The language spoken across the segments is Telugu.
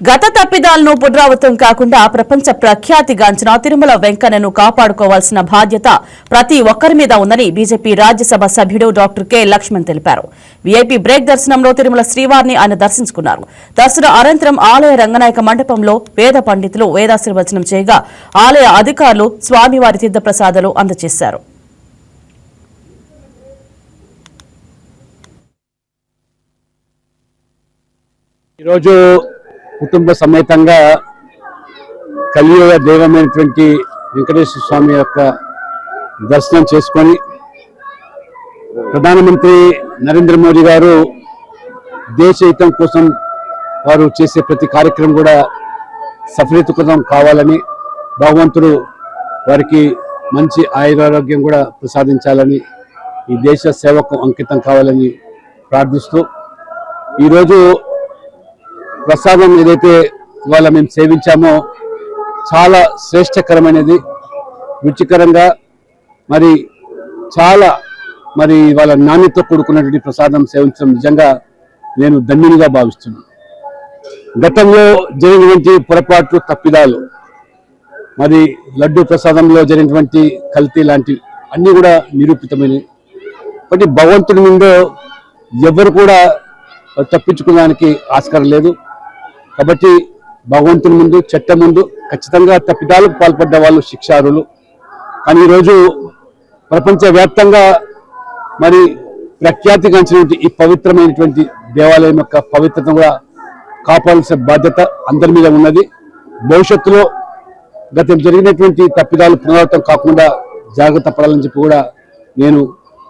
గత తప్పిదాలను పునరావృతం కాకుండా ప్రపంచ ప్రఖ్యాతిగాంచిన తిరుమల వెంకన్నను కాపాడుకోవాల్సిన బాధ్యత ప్రతి ఒక్కరి మీద ఉందని బీజేపీ రాజ్యసభ సభ్యుడు డాక్టర్ కె లక్ష్మణ్ తెలిపారు. వీఐపీ బ్రేక్ దర్శనంలో తిరుమల శ్రీవారిని ఆయన దర్శించుకున్నారు. దర్శన అనంతరం ఆలయ రంగనాయక మండపంలో వేద పండితులు వేదాశీర్వచనం చేయగా ఆలయ అధికారులు స్వామివారి తీర్థప్రసాదాలు అందజేశారు. ఈరోజు కుటుంబ సమేతంగా కలియుగ దైవమైనటువంటి వెంకటేశ్వర స్వామి యొక్క దర్శనం చేసుకొని ప్రధానమంత్రి నరేంద్ర మోదీ గారు దేశ హితం కోసం వారు చేసే ప్రతి కార్యక్రమం కూడా సఫలీకృతం కావాలని, భగవంతుడు వారికి మంచి ఆయురారోగ్యం కూడా ప్రసాదించాలని, ఈ దేశ సేవకు అంకితం కావాలని ప్రార్థిస్తూ ఈరోజు ప్రసాదం ఏదైతే ఇవాళ మేము సేవించామో చాలా శ్రేష్టకరమైనది, రుచికరంగా మరి చాలా ఇవాళ నాణ్యతతో కూడుకున్నటువంటి ప్రసాదం సేవించడం నిజంగా నేను ధన్యునిగా భావిస్తున్నాను. గతంలో జరిగినటువంటి పొరపాట్లు, తప్పిదాలు, మరి లడ్డు ప్రసాదంలో జరిగినటువంటి కల్తీ లాంటివి అన్నీ కూడా నిరూపితమైనవి. కాబట్టి భగవంతుడి ముందు ఎవరు కూడా తప్పించుకోవడానికి ఆస్కారం లేదు. కాబట్టి భగవంతుని ముందు, చట్టం ముందు ఖచ్చితంగా తప్పిదాలకు పాల్పడ్డ వాళ్ళు శిక్షార్హులు. కానీ ఈరోజు ప్రపంచవ్యాప్తంగా మరి ప్రఖ్యాతిగాంచినటువంటి ఈ పవిత్రమైనటువంటి దేవాలయం యొక్క పవిత్రతను కూడా కాపాడాల్సిన బాధ్యత అందరి మీద ఉన్నది. భవిష్యత్తులో గతం జరిగినటువంటి తప్పిదాలు పునరావృతం కాకుండా జాగ్రత్త పడాలని చెప్పి కూడా నేను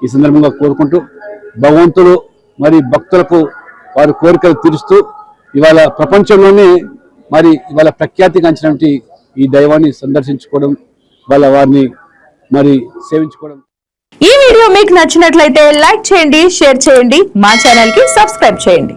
ఈ సందర్భంగా కోరుకుంటూ, భగవంతుడు మరి భక్తులకు వారి కోరికలు తీరుస్తూ ఇవాళ ప్రపంచంలోనే ఇవాళ ప్రఖ్యాతిగాంచినటువంటి ఈ దైవాన్ని సందర్శించుకోవడం, వారిని సేవించుకోవడం. ఈ వీడియో మీకు నచ్చినట్లయితే లైక్ చేయండి, షేర్ చేయండి, మా ఛానల్ కి సబ్స్క్రైబ్ చేయండి.